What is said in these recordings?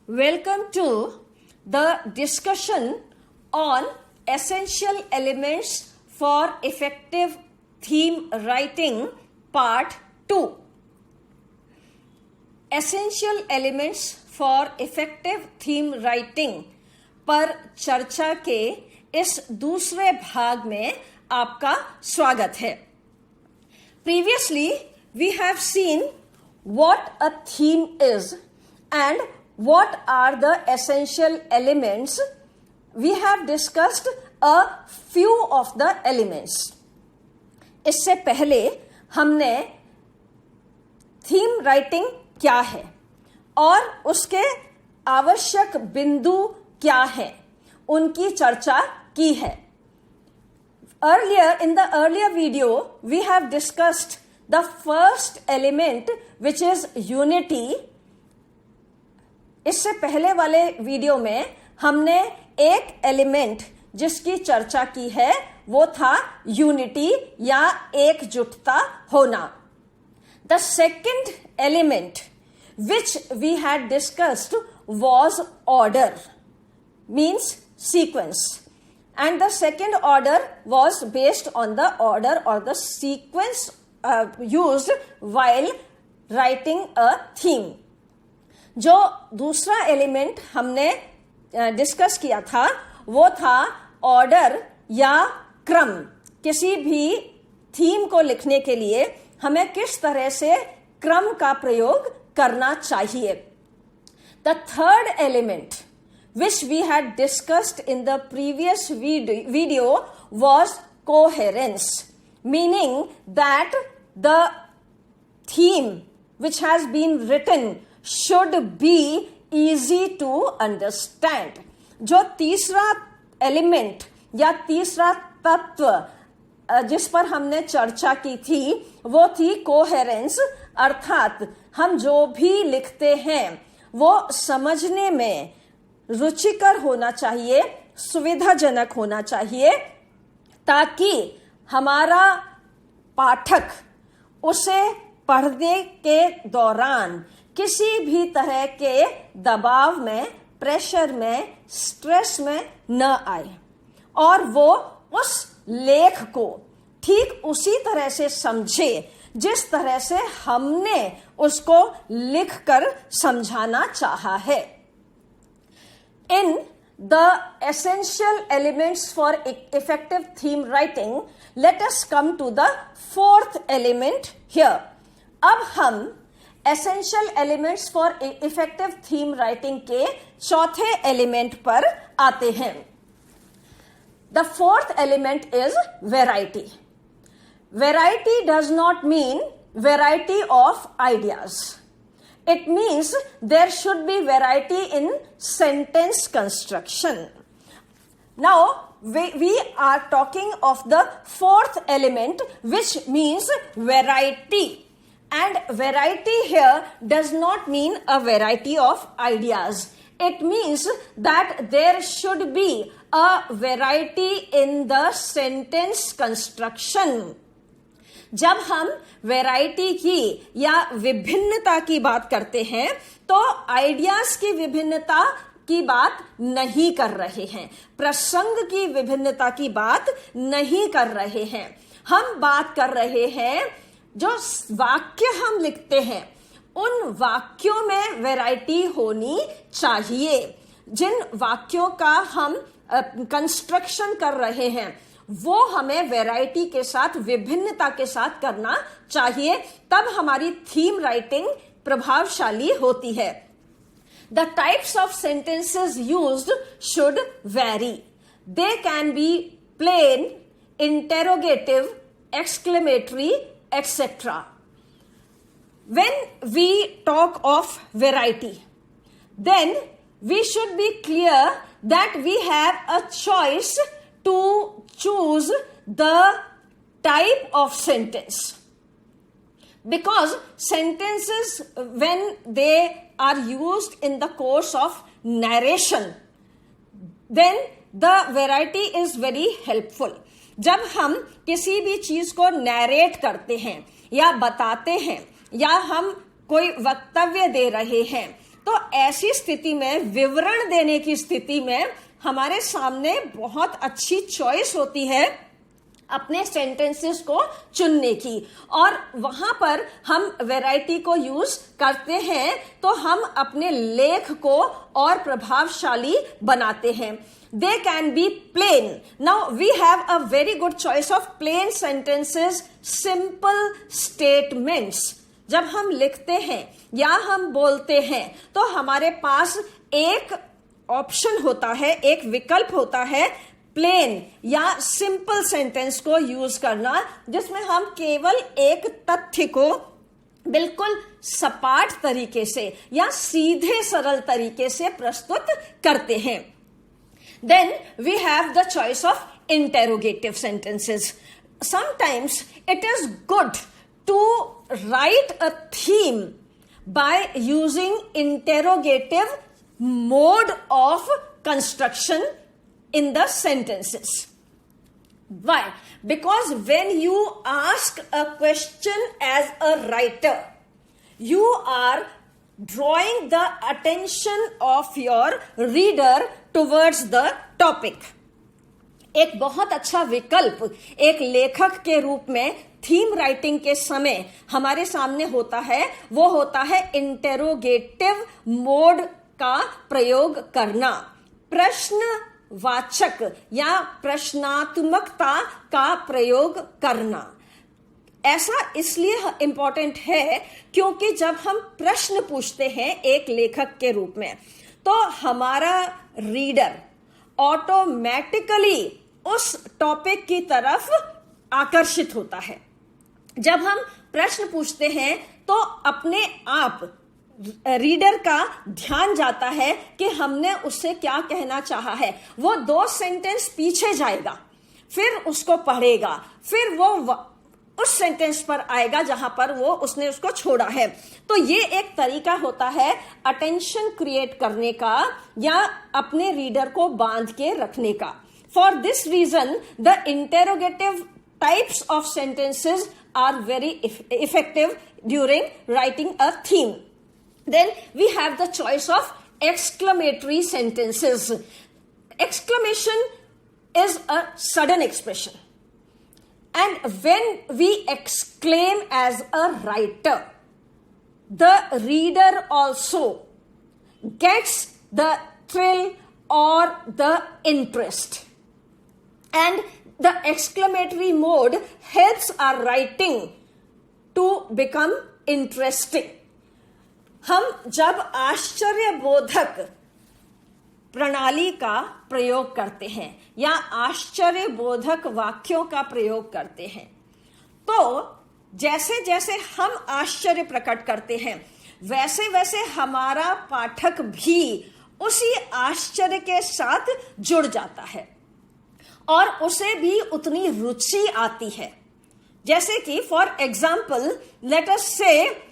Welcome to the discussion on essential elements for effective theme writing part 2. Essential elements for effective theme writing पर चर्चा के इस दूसरे भाग में आपका स्वागत है. Previously, we have seen what a theme is and what are the essential elements. We have discussed a few of the elements. इससे पहले हमने थीम राइटिंग क्या है और उसके आवश्यक बिंदु क्या है उनकी चर्चा की है. In the earlier video, we have discussed the first element, which is unity. इससे पहले वाले वीडियो में हमने एक एलिमेंट जिसकी चर्चा की है वो था यूनिटी या एकजुटता होना. The second element which we had discussed was order, means sequence. And the second order was based on the order or the sequence used while writing a theme. जो दूसरा एलिमेंट हमने डिस्कस किया था वो था ऑर्डर या क्रम. किसी भी थीम को लिखने के लिए हमें किस तरह से क्रम का प्रयोग करना चाहिए. The third element which we had discussed in the previous video was coherence, meaning that the theme which has been written should be easy to understand. जो तीसरा एलिमेंट या तीसरा तत्व जिस पर हमने चर्चा की थी वो थी कोहेरेंस, अर्थात हम जो भी लिखते हैं वो समझने में रुचिकर होना चाहिए, सुविधाजनक होना चाहिए, ताकि हमारा पाठक उसे पढ़ने के दौरान किसी भी तरह के दबाव में, प्रेशर में, स्ट्रेस में न आए और वो उस लेख को ठीक उसी तरह से समझे जिस तरह से हमने उसको लिखकर समझाना चाहा है. In the essential elements for effective theme writing, let us come to the fourth element here. अब हम essential elements for effective theme writing के चौथे एलिमेंट पर आते हैं. The fourth element is variety. Variety does not mean variety of ideas. It means there should be variety in sentence construction. Now, we are talking of the fourth element, which means variety. And variety here does not mean a variety of ideas. It means that there should be a variety in the sentence construction. जब हम variety की या विभिन्नता की बात करते हैं तो आइडियाज की विभिन्नता की बात नहीं कर रहे हैं, प्रसंग की विभिन्नता की बात नहीं कर रहे हैं. हम बात कर रहे हैं जो वाक्य हम लिखते हैं उन वाक्यों में वैरायटी होनी चाहिए. जिन वाक्यों का हम कंस्ट्रक्शन कर रहे हैं वो हमें वैरायटी के साथ, विभिन्नता के साथ करना चाहिए, तब हमारी थीम राइटिंग प्रभावशाली होती है. The types of sentences used should vary. They can be plain, interrogative, exclamatory, etc. When we talk of variety, then we should be clear that we have a choice to choose the type of sentence, because sentences when they are used in the course of narration, then the variety is very helpful. जब हम किसी भी चीज को narrate करते हैं या बताते हैं या हम कोई वक्तव्य दे रहे हैं तो ऐसी स्थिति में, विवरण देने की स्थिति में हमारे सामने बहुत अच्छी चॉइस होती है अपने सेंटेंसेस को चुनने की, और वहां पर हम वैरायटी को यूज करते हैं तो हम अपने लेख को और प्रभावशाली बनाते हैं. They can be plain. Now we have a very good choice of plain sentences, simple statements. जब हम लिखते हैं या हम बोलते हैं तो हमारे पास एक ऑप्शन होता है, एक विकल्प होता है प्लेन या सिंपल सेंटेंस को यूज करना, जिसमें हम केवल एक तथ्य को बिल्कुल सपाट तरीके से या सीधे सरल तरीके से प्रस्तुत करते हैं. Then we have the choice of interrogative sentences. Sometimes it is good to write a theme by using interrogative mode of construction in the sentences. Why? Because when you ask a question as a writer, you are drawing the attention of your reader towards the topic. एक बहुत अच्छा विकल्प एक लेखक के रूप में theme writing के समय हमारे सामने होता है, वो होता है इंटेरोगेटिव मोड का प्रयोग करना, प्रश्नवाचक या प्रश्नात्मकता का प्रयोग करना. ऐसा इसलिए इंपॉर्टेंट है क्योंकि जब हम प्रश्न पूछते हैं एक लेखक के रूप में तो हमारा रीडर ऑटोमेटिकली उस टॉपिक की तरफ आकर्षित होता है. जब हम प्रश्न पूछते हैं तो अपने आप रीडर का ध्यान जाता है कि हमने उससे क्या कहना चाहा है. वो 2 सेंटेंस पीछे जाएगा, फिर उसको पढ़ेगा, फिर वो उस सेंटेंस पर आएगा जहां पर वो उसने उसको छोड़ा है. तो ये एक तरीका होता है अटेंशन क्रिएट करने का या अपने रीडर को बांध के रखने का. For this reason the interrogative types of sentences are very effective during writing a theme. Then we have the choice of exclamatory sentences. Exclamation is a sudden expression. And when we exclaim as a writer, the reader also gets the thrill or the interest. And the exclamatory mode helps our writing to become interesting. हम जब आश्चर्यबोधक प्रणाली का प्रयोग करते हैं या आश्चर्यबोधक वाक्यों का प्रयोग करते हैं तो जैसे जैसे हम आश्चर्य प्रकट करते हैं वैसे वैसे हमारा पाठक भी उसी आश्चर्य के साथ जुड़ जाता है और उसे भी उतनी रुचि आती है. जैसे कि फॉर एग्जाम्पल लेट अस से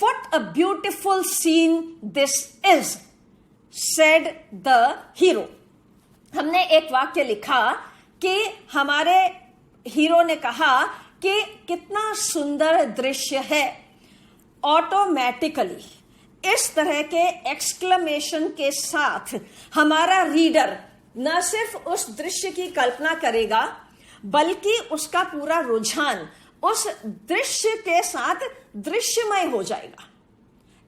What a beautiful scene this is, said the hero. हमने एक वाक्य लिखा कि हमारे हीरो ने कहा कि कितना सुंदर दृश्य है. ऑटोमेटिकली इस तरह के एक्सक्लेमेशन के साथ हमारा रीडर न सिर्फ उस दृश्य की कल्पना करेगा बल्कि उसका पूरा रुझान उस दृश्य के साथ दृश्यमय हो जाएगा.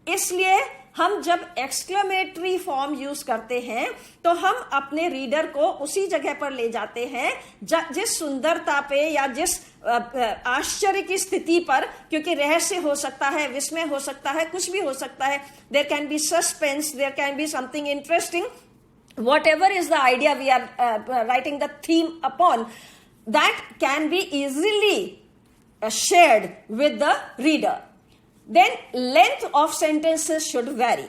इसलिए हम जब एक्सक्लेमेटरी फॉर्म यूज करते हैं तो हम अपने रीडर को उसी जगह पर ले जाते हैं जिस सुंदरता पे या जिस आश्चर्य की स्थिति पर, क्योंकि रहस्य हो सकता है, विस्मय हो सकता है, कुछ भी हो सकता है. There can be suspense, there can be something interesting, whatever is the idea we are writing the theme upon, that can be easily shared with the reader. Then length of sentences should vary.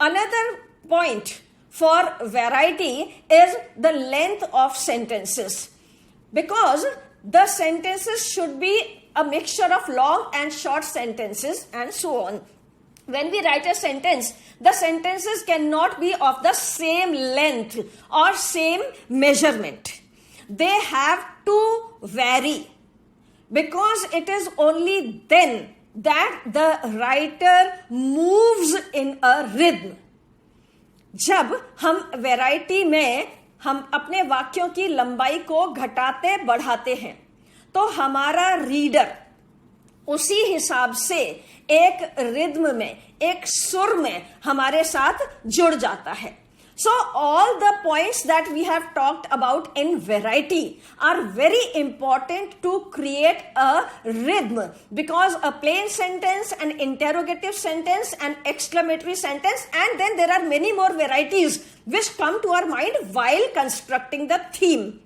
Another point for variety is the length of sentences, because the sentences should be a mixture of long and short sentences and so on. When we write a sentence, the sentences cannot be of the same length or same measurement. They have to vary, because it is only then that the writer moves in a rhythm. जब हम variety में हम अपने वाक्यों की लंबाई को घटाते बढ़ाते हैं तो हमारा रीडर उसी हिसाब से एक रिद्म में, एक सुर में हमारे साथ जुड़ जाता है. So all the points that we have talked about in variety are very important to create a rhythm, because a plain sentence, an interrogative sentence, an exclamatory sentence, and then there are many more varieties which come to our mind while constructing the theme.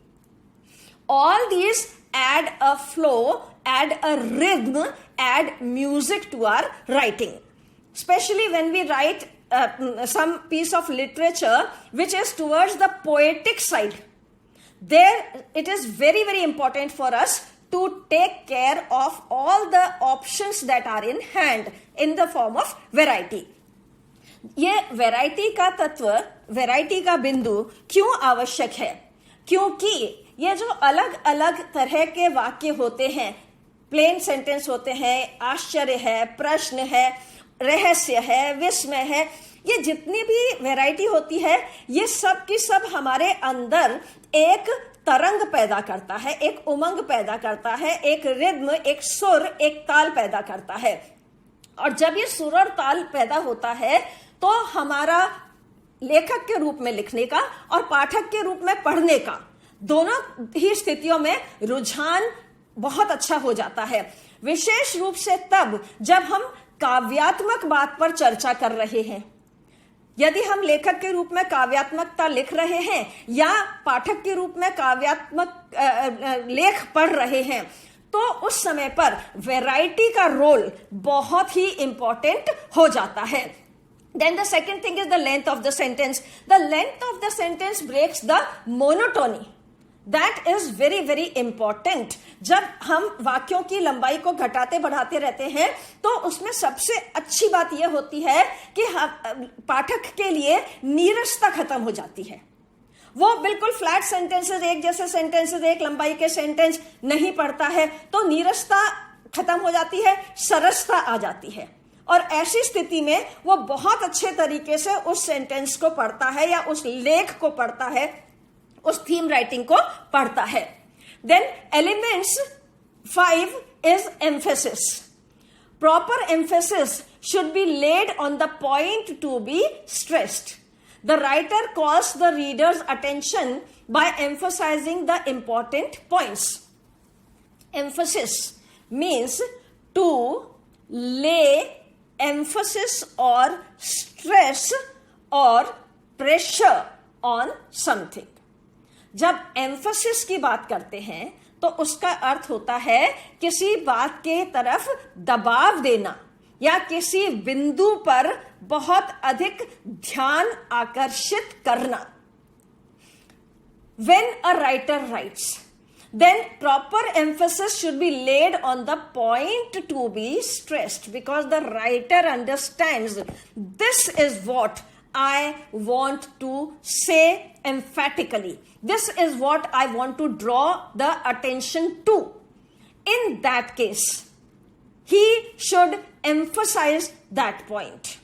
All these add a flow, add a rhythm, add music to our writing. Especially when we write some piece of literature which is towards the poetic side, there it is very, very important for us to take care of all the options that are in hand in the form of variety. ये variety का तत्व, variety का बिंदु क्यों आवश्यक है? क्योंकि ये जो अलग अलग तरह के वाक्य होते हैं, प्लेन सेंटेंस होते हैं, आश्चर्य है, प्रश्न है, रहस्य है, विस्मय है, ये जितनी भी वैरायटी होती है, ये सब की सब हमारे अंदर एक तरंग पैदा करता है, एक उमंग पैदा करता है, एक रिद्म, एक सुर, एक ताल पैदा करता है. और जब ये सुर और ताल पैदा होता है तो हमारा लेखक के रूप में लिखने का और पाठक के रूप में पढ़ने का, दोनों ही स्थितियों में रुझान बहुत अच्छा हो जाता है. विशेष रूप से तब जब हम काव्यात्मक बात पर चर्चा कर रहे हैं. यदि हम लेखक के रूप में काव्यात्मकता लिख रहे हैं या पाठक के रूप में काव्यात्मक लेख पढ़ रहे हैं, तो उस समय पर वैरायटी का रोल बहुत ही इंपॉर्टेंट हो जाता है. Then the second thing is the length of the sentence. The length of the sentence breaks the monotony. That is very, very important. जब हम वाक्यों की लंबाई को घटाते बढ़ाते रहते हैं तो उसमें सबसे अच्छी बात यह होती है कि पाठक के लिए नीरसता खत्म हो जाती है. वो बिल्कुल फ्लैट सेंटेंसेस, एक जैसे सेंटेंसेस, एक लंबाई के सेंटेंस नहीं पढ़ता है तो नीरसता खत्म हो जाती है, सरसता आ जाती है. और ऐसी स्थिति में वो बहुत अच्छे तरीके से उस सेंटेंस को पढ़ता है या उस लेख को पढ़ता है, उस थीम राइटिंग को पढ़ता है. Then elements 5 is emphasis. Proper emphasis should be laid on the point to be stressed. The writer calls the readers attention by emphasising the important points. Emphasis means to lay emphasis or stress or pressure on something. जब emphasis की बात करते हैं तो उसका अर्थ होता है किसी बात के तरफ दबाव देना या किसी बिंदु पर बहुत अधिक ध्यान आकर्षित करना. When a writer writes, then proper emphasis should be laid on the point to be stressed, because the writer understands this is what I want to say emphatically. This is what I want to draw the attention to. In that case, he should emphasize that point.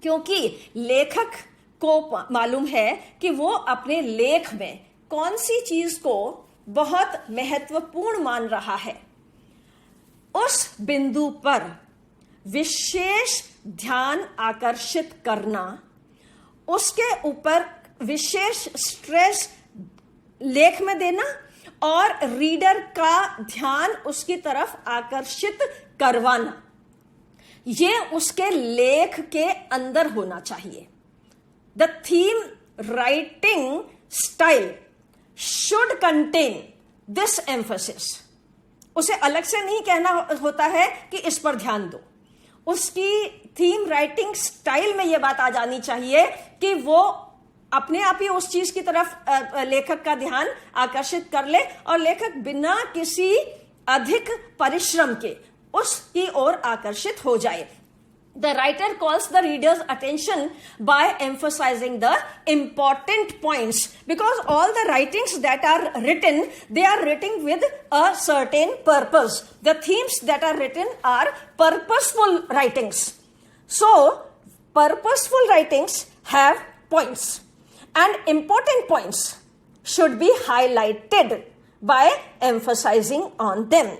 क्योंकि लेखक को मालूम है कि वो अपने लेख में कौन सी चीज को बहुत महत्वपूर्ण मान रहा है. उस बिंदु पर विशेष ध्यान आकर्षित करना, उसके ऊपर विशेष स्ट्रेस लेख में देना और रीडर का ध्यान उसकी तरफ आकर्षित करवाना, ये उसके लेख के अंदर होना चाहिए. The theme writing style should contain this emphasis. उसे अलग से नहीं कहना होता है कि इस पर ध्यान दो. उसकी थीम राइटिंग स्टाइल में यह बात आ जानी चाहिए कि वो अपने आप ही उस चीज की तरफ लेखक का ध्यान आकर्षित कर ले और लेखक बिना किसी अधिक परिश्रम के उसकी ओर आकर्षित हो जाए. The writer calls the reader's attention by emphasizing the important points, because all the writings that are written, they are written with a certain purpose. The themes that are written are purposeful writings. So, purposeful writings have points, and important points should be highlighted by emphasizing on them.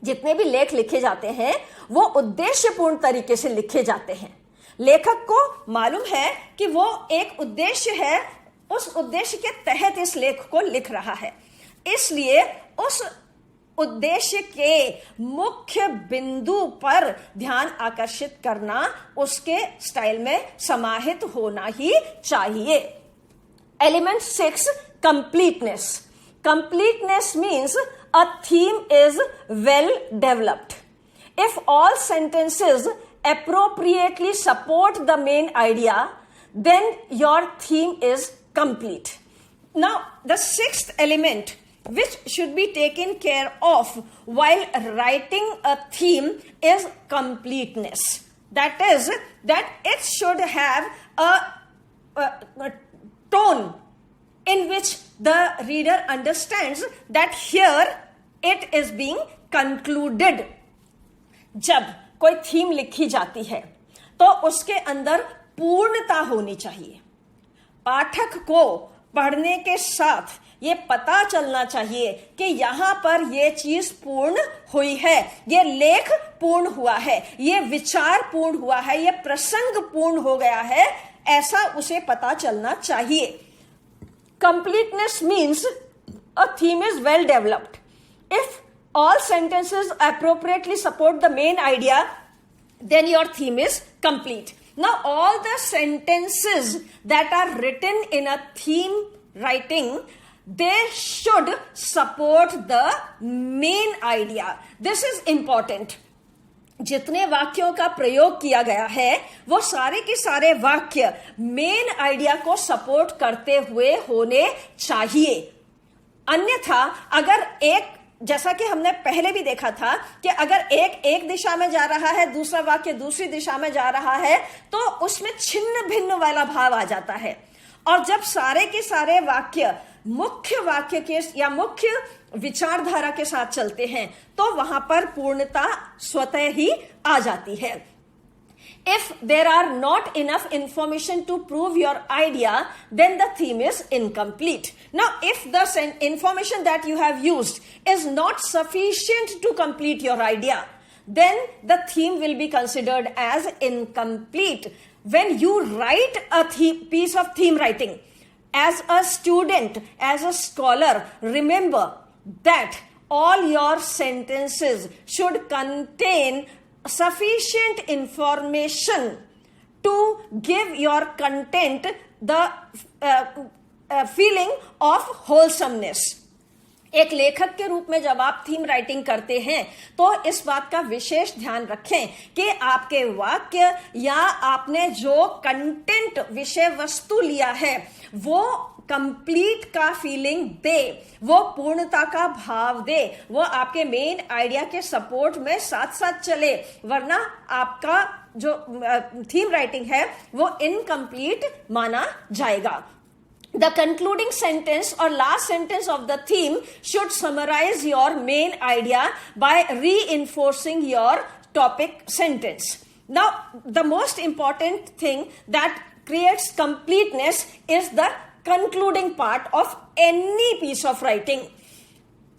जितने भी लेख लिखे जाते हैं वो उद्देश्यपूर्ण तरीके से लिखे जाते हैं। लेखक को मालूम है कि वो एक उद्देश्य है, उस उद्देश्य के तहत इस लेख को लिख रहा है, इसलिए उस उद्देश्य के मुख्य बिंदु पर ध्यान आकर्षित करना उसके स्टाइल में समाहित होना ही चाहिए। Element 6, completeness. Completeness means a theme is well developed. If all sentences appropriately support the main idea, then your theme is complete. Now, the 6th element which should be taken care of while writing a theme is completeness. That is, that it should have a tone in which the reader understands that here it is being concluded. जब कोई theme लिखी जाती है तो उसके अंदर पूर्णता होनी चाहिए। पाठक को पढ़ने के साथ ये पता चलना चाहिए कि यहां पर ये चीज पूर्ण हुई है, ये लेख पूर्ण हुआ है, ये विचार पूर्ण हुआ है, ये प्रसंग पूर्ण हो गया है, ऐसा उसे पता चलना चाहिए। Completeness means a theme is well developed. If all sentences appropriately support the main idea, then your theme is complete. Now, all the sentences that are written in a theme writing, they should support the main idea. This is important. जितने वाक्यों का प्रयोग किया गया है वो सारे के सारे वाक्य मेन आइडिया को सपोर्ट करते हुए होने चाहिए। अन्यथा अगर एक, जैसा कि हमने पहले भी देखा था कि अगर एक दिशा में जा रहा है, दूसरा वाक्य दूसरी दिशा में जा रहा है, तो उसमें छिन्न भिन्न वाला भाव आ जाता है। और जब सारे के सारे वाक्य मुख्य वाक्य के या मुख्य विचारधारा के साथ चलते हैं तो वहां पर पूर्णता स्वतः ही आ जाती है। If there are not enough information to prove your idea, then the theme is incomplete. Now, if the information that you have used is not sufficient to complete your idea, then the theme will be considered as incomplete. When you write a piece of theme writing, as a student, as a scholar, remember that all your sentences should contain sufficient information to give your content the feeling of wholesomeness. एक लेखक के रूप में जब आप theme writing करते हैं तो इस बात का विशेष ध्यान रखें कि आपके वाक्य या आपने जो कंटेंट विषय वस्तु लिया है वो कंप्लीट का फीलिंग दे, वो पूर्णता का भाव दे, वो आपके मेन आइडिया के सपोर्ट में साथ साथ चले, वरना आपका जो थीम राइटिंग है वो इनकम्प्लीट माना जाएगा। The concluding sentence or last sentence of the theme should summarize your main idea by reinforcing your topic sentence. Now, the most important thing that creates completeness is the concluding part of any piece of writing.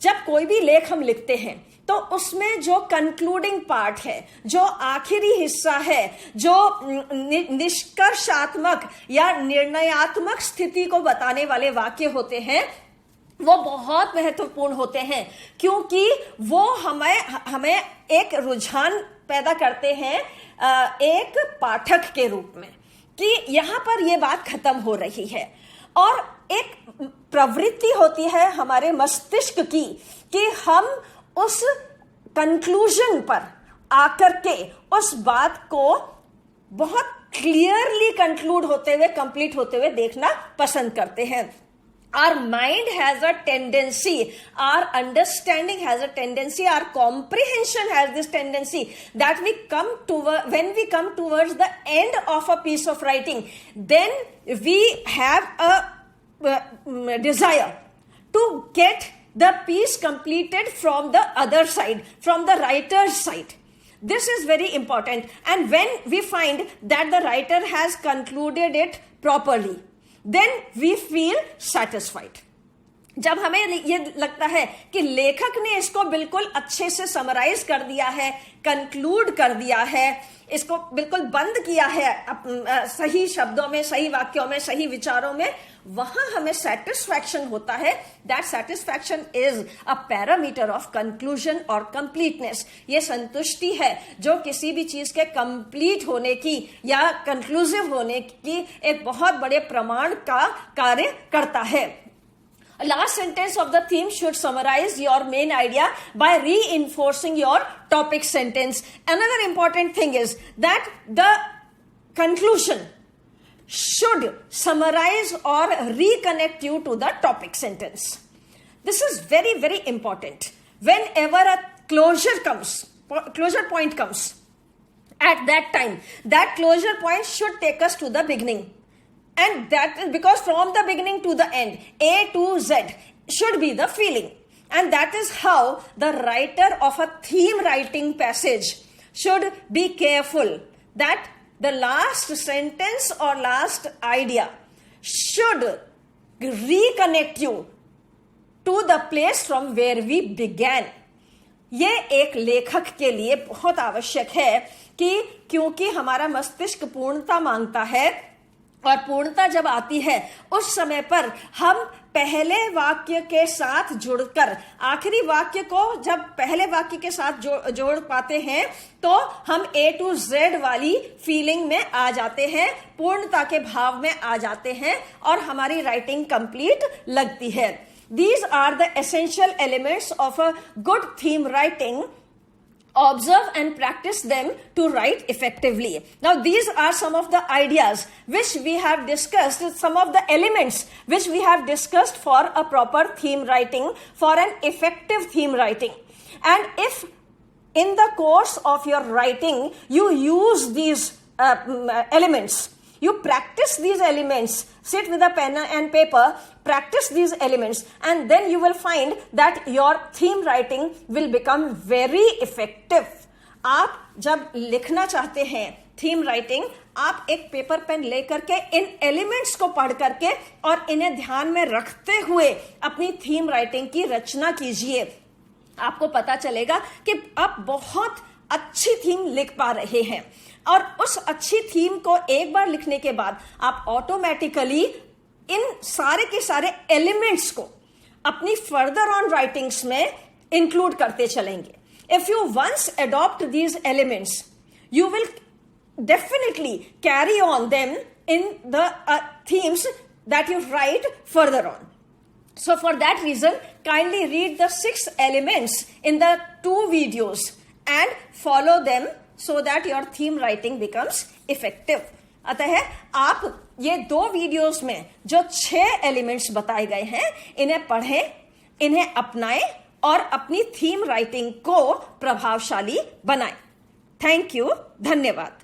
जब कोई भी लेख हम लिखते हैं तो उसमें जो कंक्लूडिंग पार्ट है, जो आखिरी हिस्सा है, जो निष्कर्षात्मक या निर्णयात्मक स्थिति को बताने वाले वाक्य होते हैं वो बहुत महत्वपूर्ण होते हैं, क्योंकि वो हमें एक रुझान पैदा करते हैं एक पाठक के रूप में कि यहां पर ये बात खत्म हो रही है, और एक प्रवृत्ति होती है हमारे मस्तिष्क की कि हम उस कंक्लूजन पर आकर के उस बात को बहुत क्लियरली कंक्लूड होते हुए, कंप्लीट होते हुए देखना पसंद करते हैं। our mind has a tendency, our understanding has a tendency, our comprehension has this tendency that when we come towards the end of a piece of writing, then we have a desire to get the piece completed from the other side, from the writer's side. This is very important. And when we find that the writer has concluded it properly, then we feel satisfied. जब हमें ये लगता है कि लेखक ने इसको बिल्कुल अच्छे से समराइज कर दिया है, कंक्लूड कर दिया है, इसको बिल्कुल बंद किया है सही शब्दों में, सही वाक्यों में, सही विचारों में, वहां हमें सेटिस्फैक्शन होता है. That satisfaction is a parameter of conclusion और कंप्लीटनेस. ये संतुष्टि है जो किसी भी चीज के कंप्लीट होने की या कंक्लूसिव होने की एक बहुत बड़े प्रमाण का कार्य करता है. Last sentence of the theme should summarize your main idea by reinforcing your topic sentence. Another important thing is that the conclusion should summarize or reconnect you to the topic sentence. This is very, very important. Whenever a closure point comes, at that time, that closure point should take us to the beginning. And that is because from the beginning to the end, A to Z should be the feeling. And that is how the writer of a theme writing passage should be careful that the last sentence or last idea should reconnect you to the place from where we began. ये एक लेखक के लिए बहुत आवश्यक है कि क्योंकि हमारा मस्तिष्क पूर्णता मांगता है, और पूर्णता जब आती है उस समय पर हम पहले वाक्य के साथ जुड़कर आखिरी वाक्य को जब पहले वाक्य के साथ जोड़ पाते हैं तो हम A to Z वाली फीलिंग में आ जाते हैं, पूर्णता के भाव में आ जाते हैं और हमारी राइटिंग कंप्लीट लगती है. These are the essential elements of a good theme writing. Observe and practice them to write effectively. Now, these are some of the ideas which we have discussed, some of the elements which we have discussed for a proper theme writing, for an effective theme writing. And if in the course of your writing, you use these elements, you practice these elements, sit with a pen and paper, practice these elements, and then you will find that your theme writing will become very effective. आप जब लिखना चाहते हैं theme writing, आप एक paper pen लेकर के इन elements को पढ़ करके और इन्हें ध्यान में रखते हुए अपनी थीम राइटिंग की रचना कीजिए. आपको पता चलेगा कि आप बहुत अच्छी थीम लिख पा रहे हैं और उस अच्छी थीम को एक बार लिखने के बाद आप ऑटोमेटिकली इन सारे के सारे एलिमेंट्स को अपनी फर्दर ऑन राइटिंग्स में इंक्लूड करते चलेंगे. If you once adopt these elements, you will definitely carry on them in the themes that you write further on. So for that reason, kindly read the 6 elements in the 2 videos and follow them so that your theme writing becomes effective. अतः आप ये 2 videos में जो 6 elements बताए गए हैं, इन्हें पढ़ें, इन्हें अपनाएं और अपनी थीम राइटिंग को प्रभावशाली बनाएं. थैंक यू, धन्यवाद.